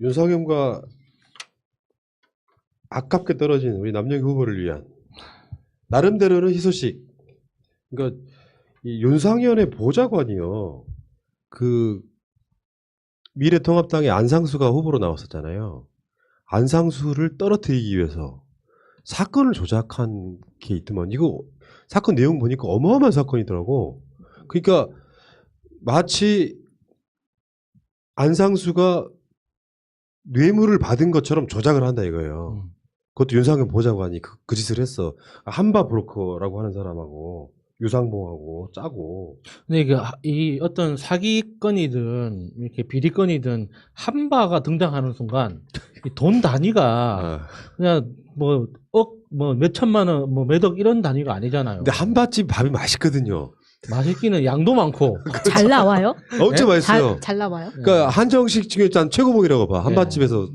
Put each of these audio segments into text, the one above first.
윤상현과 아깝게 떨어진 우리 남영희 후보를 위한 나름대로는 희소식. 그러니까 이 윤상현의 보좌관이요. 그 미래통합당의 안상수가 후보로 나왔었잖아요. 안상수를 떨어뜨리기 위해서 사건을 조작한 게 있더만. 이거 사건 내용 보니까 어마어마한 사건이더라고. 그러니까 마치 안상수가 뇌물을 받은 것처럼 조작을 한다 이거예요. 그것도 윤상현 보좌관이 그 짓을 했어. 한바 브로커라고 하는 사람하고 유상봉하고 짜고. 근데 이 어떤 사기건이든 이렇게 비리건이든 한바가 등장하는 순간 이 돈 단위가 그냥 뭐 몇 천만 원, 뭐 몇 억 이런 단위가 아니잖아요. 근데 한바집 밥이 맛있거든요. 맛있기는 양도 많고. 잘 나와요? 엄청 네? 맛있어요. 잘 나와요? 그러니까 한정식 중에 짠 최고봉이라고 봐. 한바집에서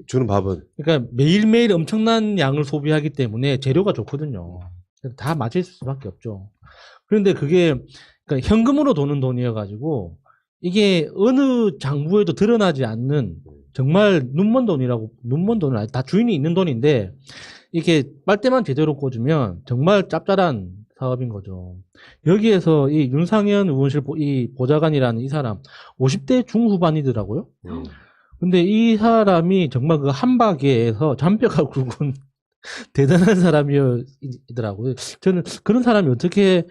주는 밥은. 그러니까 매일매일 엄청난 양을 소비하기 때문에 재료가 좋거든요. 다 맛있을 수밖에 없죠. 그런데 그게 그러니까 현금으로 도는 돈이어가지고 이게 어느 장부에도 드러나지 않는 정말 눈먼 돈이라고, 눈먼 돈은 아니, 다 주인이 있는 돈인데 이게 빨대만 제대로 꽂으면 정말 짭짤한 사업인 거죠. 여기에서 이 윤상현 의원실 이 보좌관이라는 이 사람 50대 중후반이더라고요. 근데 이 사람이 정말 그 한바계에서 잔뼈가 굵은 대단한 사람이더라고요. 저는 그런 사람이 어떻게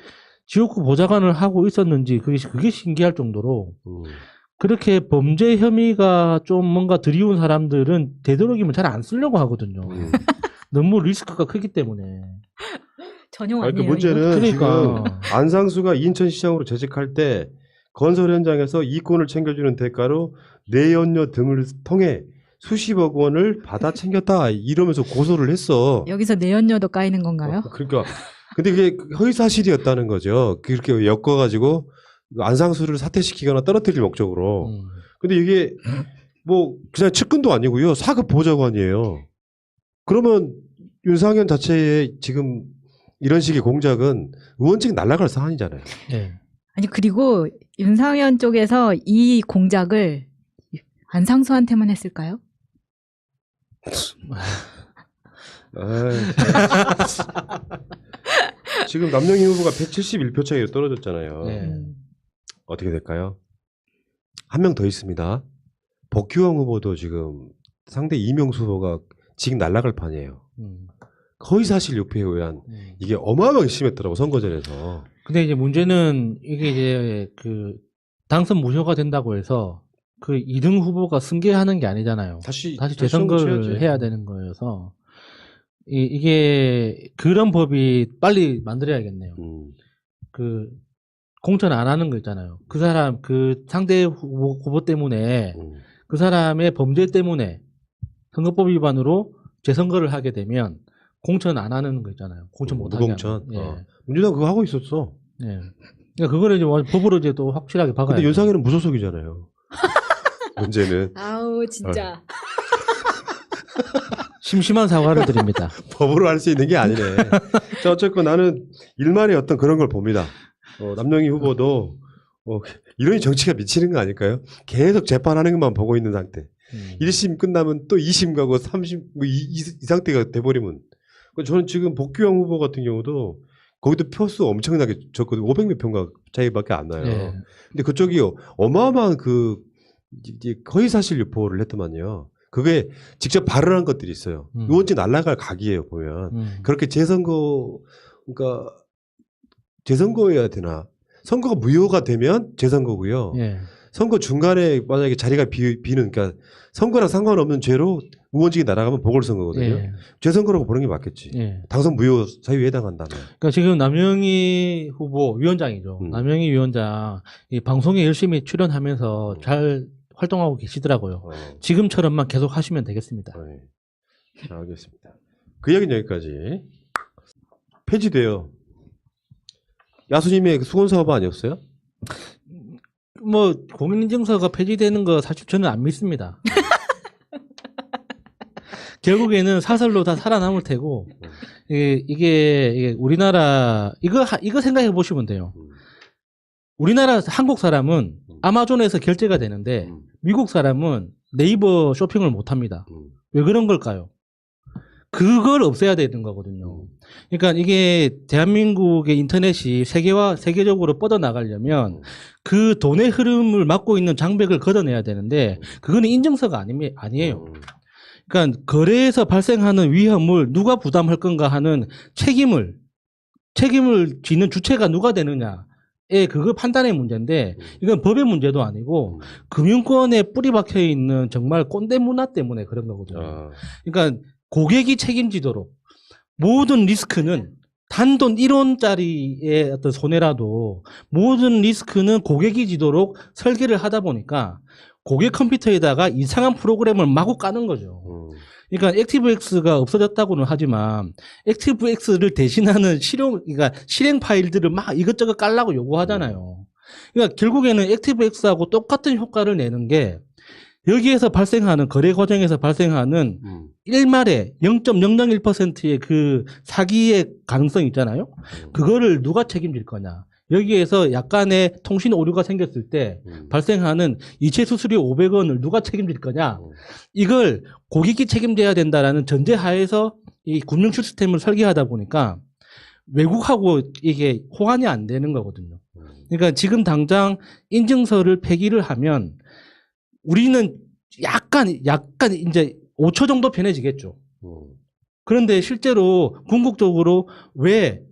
지역구 보좌관을 하고 있었는지 그게 신기할 정도로 그렇게 범죄 혐의가 좀 뭔가 드리운 사람들은 되도록이면 잘 안 쓰려고 하거든요. 너무 리스크가 크기 때문에. 전용 아니, 그 아니에요? 문제는 그러니까. 지금 안상수가 인천시장으로 재직할 때 건설 현장에서 이권을 챙겨주는 대가로 내연녀 등을 통해 수십억 원을 받아 챙겼다 이러면서 고소를 했어. 여기서 내연녀도 까이는 건가요? 그러니까 근데 그게 허위 사실이었다는 거죠. 그렇게 엮어가지고 안상수를 사퇴시키거나 떨어뜨릴 목적으로. 근데 이게 뭐 그냥 측근도 아니고요. 사급 보좌관이에요. 그러면 윤상현 자체의 지금 이런 식의 공작은 의원직 날아갈 사안이잖아요. 네. 아니 그리고 윤상현 쪽에서 이 공작을 안상수한테만 했을까요? 지금 남영희 후보가 171표 차이로 떨어졌잖아요. 네. 어떻게 될까요? 한 명 더 있습니다. 복규영 후보도 지금 상대 이명수 후보가 지금 날아갈 판이에요. 거의 사실 유폐에 의한 이게 어마어마하게 심했더라고 선거전에서. 근데 이제 문제는 이게 이제 그 당선 무효가 된다고 해서 그 2등 후보가 승계하는 게 아니잖아요. 다시 재선거를 해야 되는 거여서 이게 그런 법이 빨리 만들어야겠네요. 그 공천 안 하는 거 있잖아요. 그 사람 그 상대 후보 때문에 그 사람의 범죄 때문에 선거법 위반으로 재선거를 하게 되면 공천 안 하는 거 있잖아요. 공천 못 하게 무공천. 하는. 민주당 그거 하고 있었어. 예. 그러니까 그거를 이제 법으로 이제 또 확실하게 박아야. 근데 윤상현은 무소속이잖아요. 문제는. 아우 진짜. 심심한 사과를 드립니다. 법으로 할 수 있는 게 아니네. 자, 어쨌건 나는 일만의 어떤 그런 걸 봅니다. 남영희 후보도 이러니 정치가 미치는 거 아닐까요? 계속 재판하는 것만 보고 있는 상태. 1심 끝나면 또 2심 가고 3심 이 상태가 돼버리면. 저는 지금 복규영 후보 같은 경우도 거기도 표수 엄청나게 적거든요. 500몇 표인가 차이밖에 안 나요. 네. 근데 그쪽이 어마어마한 그 허위사실 유포를 했더만요. 그게 직접 발언한 것들이 있어요. 의원직 날아갈 각이에요, 보면. 그렇게 그러니까 재선거해야 되나. 선거가 무효가 되면 재선거고요. 예. 선거 중간에 만약에 자리가 비는, 그러니까 선거랑 상관없는 죄로 의원직이 날아가면 보궐선거거든요. 예. 재선거라고 보는 게 맞겠지. 예. 당선 무효 사유에 해당한다면. 그러니까 지금 남영희 후보 위원장이죠. 남영희 위원장 이 방송에 열심히 출연하면서 잘 활동하고 계시더라고요. 지금처럼만 계속 하시면 되겠습니다. 네. 자, 알겠습니다. 그 얘기는 여기까지. 폐지돼요. 야수님의 수건사업 아니었어요? 뭐 공인인증서가 폐지되는 거 사실 저는 안 믿습니다. 결국에는 사설로 다 살아남을 테고 이게 우리나라 이거 생각해 보시면 돼요. 우리나라 한국 사람은 아마존에서 결제가 되는데 미국 사람은 네이버 쇼핑을 못 합니다. 왜 그런 걸까요? 그걸 없애야 되는 거거든요. 그러니까 이게 대한민국의 인터넷이 세계적으로 뻗어나가려면 그 돈의 흐름을 막고 있는 장벽을 걷어내야 되는데 그거는 인증서가 아니에요. 그러니까 거래에서 발생하는 위험을 누가 부담할 건가 하는 책임을 지는 주체가 누가 되느냐에 그거 판단의 문제인데 이건 법의 문제도 아니고 금융권에 뿌리 박혀 있는 정말 꼰대 문화 때문에 그런 거거든요. 그러니까 고객이 책임지도록 모든 리스크는 단돈 1원짜리의 어떤 손해라도 모든 리스크는 고객이 지도록 설계를 하다 보니까 고객 컴퓨터에다가 이상한 프로그램을 마구 까는 거죠. 그러니까 액티브엑스가 없어졌다고는 하지만 액티브엑스를 대신하는 그러니까 실행 파일들을 막 이것저것 깔라고 요구하잖아요. 그러니까 결국에는 액티브엑스하고 똑같은 효과를 내는 게 여기에서 발생하는 거래 과정에서 발생하는 일말에 0.001%의 그 사기의 가능성 있잖아요. 그거를 누가 책임질 거냐. 여기에서 약간의 통신 오류가 생겼을 때 발생하는 이체 수수료 500원을 누가 책임질 거냐. 이걸 고객이 책임져야 된다라는 전제하에서 이 금융 시스템을 설계하다 보니까 외국하고 이게 호환이 안 되는 거거든요. 그러니까 지금 당장 인증서를 폐기를 하면 우리는 약간 이제 5초 정도 편해지겠죠. 그런데 실제로 궁극적으로 왜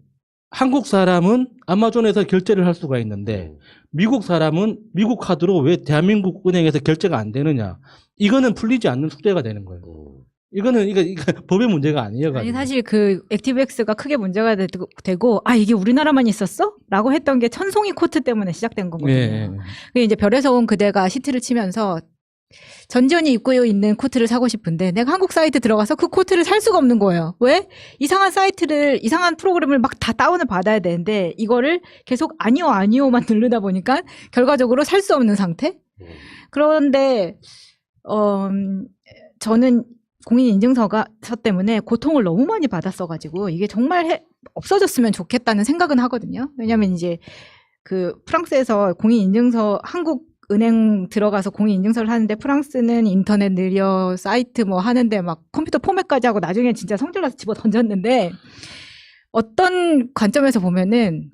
한국 사람은 아마존에서 결제를 할 수가 있는데 미국 사람은 미국 카드로 왜 대한민국 은행에서 결제가 안 되느냐. 이거는 풀리지 않는 숙제가 되는 거예요. 이거는 이거 법의 문제가 아니에요. 아니 사실 그 액티브엑스가 크게 문제가 되고 이게 우리나라만 있었어? 라고 했던 게 천송이 코트 때문에 시작된 거거든요. 네. 그게 이제 별에서 온 그대가 시트를 치면서 전지현이 입고 있는 코트를 사고 싶은데 내가 한국 사이트 들어가서 그 코트를 살 수가 없는 거예요. 왜? 이상한 프로그램을 막 다 다운을 받아야 되는데 이거를 계속 아니오만 누르다 보니까 결과적으로 살 수 없는 상태? 그런데 저는 공인인증서가 때문에 고통을 너무 많이 받았어가지고 이게 정말 없어졌으면 좋겠다는 생각은 하거든요. 왜냐하면 이제 그 프랑스에서 공인인증서 한국 은행 들어가서 공인인증서를 하는데 프랑스는 인터넷 느려 사이트 뭐 하는데 막 컴퓨터 포맷까지 하고 나중에 진짜 성질나서 집어 던졌는데 어떤 관점에서 보면은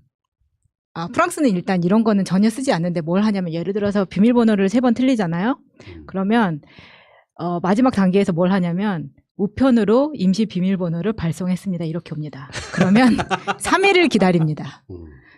프랑스는 일단 이런 거는 전혀 쓰지 않는데 뭘 하냐면 예를 들어서 비밀번호를 3번 틀리잖아요. 그러면 마지막 단계에서 뭘 하냐면 우편으로 임시 비밀번호를 발송했습니다. 이렇게 옵니다. 그러면 3일을 기다립니다.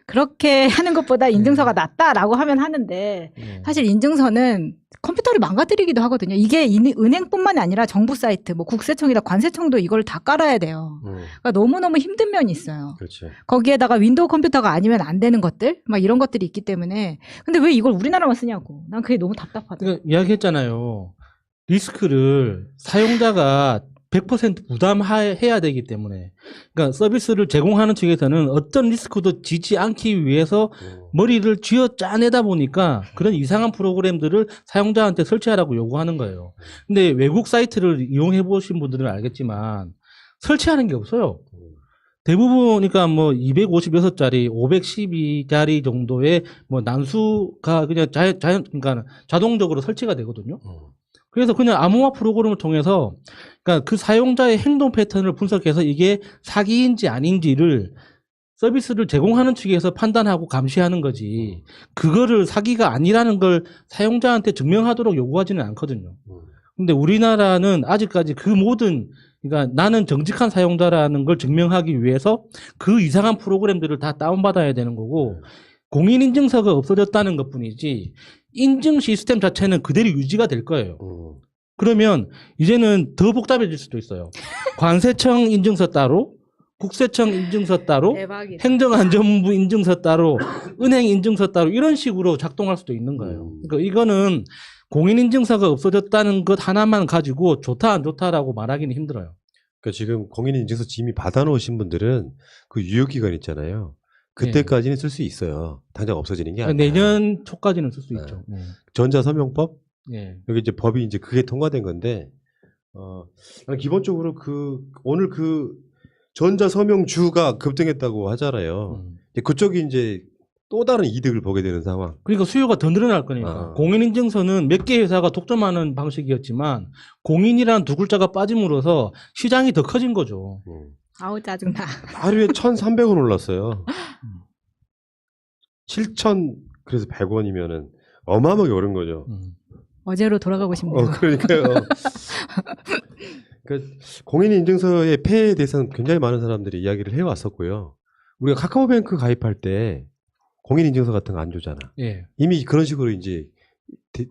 그렇게 하는 것보다 인증서가 낫다라고 하면 하는데 사실 인증서는 컴퓨터를 망가뜨리기도 하거든요. 이게 은행뿐만 아니라 정부 사이트, 뭐 국세청이다 관세청도 이걸 다 깔아야 돼요. 그러니까 너무너무 힘든 면이 있어요. 그렇죠. 거기에다가 윈도우 컴퓨터가 아니면 안 되는 것들, 막 이런 것들이 있기 때문에 근데 왜 이걸 우리나라만 쓰냐고. 난 그게 너무 답답하다. 그러니까 이야기했잖아요. 리스크를 사용자가 100% 부담해야 되기 때문에 그러니까 서비스를 제공하는 측에서는 어떤 리스크도 지지 않기 위해서 머리를 쥐어 짜내다 보니까 그런 이상한 프로그램들을 사용자한테 설치하라고 요구하는 거예요. 근데 외국 사이트를 이용해 보신 분들은 알겠지만 설치하는 게 없어요. 대부분 그러니까 뭐 256짜리, 512짜리 정도의 뭐 난수가 그냥 그러니까 자동적으로 설치가 되거든요. 그래서 그냥 암호화 프로그램을 통해서 그러니까 그 사용자의 행동 패턴을 분석해서 이게 사기인지 아닌지를 서비스를 제공하는 측에서 판단하고 감시하는 거지. 그거를 사기가 아니라는 걸 사용자한테 증명하도록 요구하지는 않거든요. 근데 우리나라는 아직까지 그 모든 그러니까 나는 정직한 사용자라는 걸 증명하기 위해서 그 이상한 프로그램들을 다 다운받아야 되는 거고 공인인증서가 없어졌다는 것뿐이지 인증 시스템 자체는 그대로 유지가 될 거예요. 그러면 이제는 더 복잡해질 수도 있어요. 관세청 인증서 따로, 국세청 인증서 따로, 대박이다. 행정안전부 인증서 따로, 은행 인증서 따로 이런 식으로 작동할 수도 있는 거예요. 그러니까 이거는 공인인증서가 없어졌다는 것 하나만 가지고 좋다 안 좋다라고 말하기는 힘들어요. 그러니까 지금 공인인증서 이미 받아놓으신 분들은 그 유효기간 있잖아요. 그때까지는 쓸 수 있어요. 당장 없어지는 게 아니라. 내년 초까지는 쓸 수 있죠. 전자서명법? 예. 여기 이제 법이 이제 그게 통과된 건데, 나는 기본적으로 오늘 전자서명주가 급등했다고 하잖아요. 그쪽이 이제 또 다른 이득을 보게 되는 상황. 그러니까 수요가 더 늘어날 거니까. 아. 공인인증서는 몇 개 회사가 독점하는 방식이었지만 공인이라는 두 글자가 빠짐으로써 시장이 더 커진 거죠. 아우 짜증나. 하루에 1,300원 올랐어요. 7,000 그래서 100원이면은 어마어마하게 오른 거죠. 어제로 돌아가고 싶네요. 그러니까요. 그러니까 공인인증서의 폐해에 대해서는 굉장히 많은 사람들이 이야기를 해왔었고요. 우리가 카카오뱅크 가입할 때 공인인증서 같은 거 안 주잖아. 예. 이미 그런 식으로 이제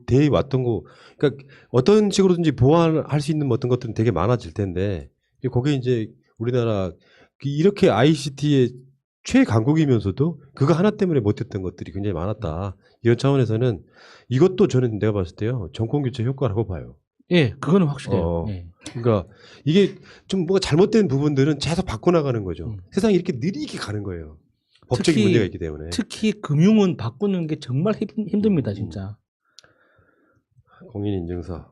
돼 왔던 거. 그러니까 어떤 식으로든지 보완할 수 있는 어떤 것들은 되게 많아질 텐데 거기에 이제 우리나라 이렇게 ICT의 최강국이면서도 그거 하나 때문에 못했던 것들이 굉장히 많았다. 이런 차원에서는 이것도 저는 내가 봤을 때요 정권 교체 효과라고 봐요. 예, 그거는 확실해요. 예. 그러니까 이게 좀 뭔가 잘못된 부분들은 계속 바꿔나가는 거죠. 세상이 이렇게 느리게 가는 거예요. 법적인 특히- 문제가 있기 때문에. 특히 금융은 바꾸는 게 정말 힘듭니다, 진짜. 공인인증서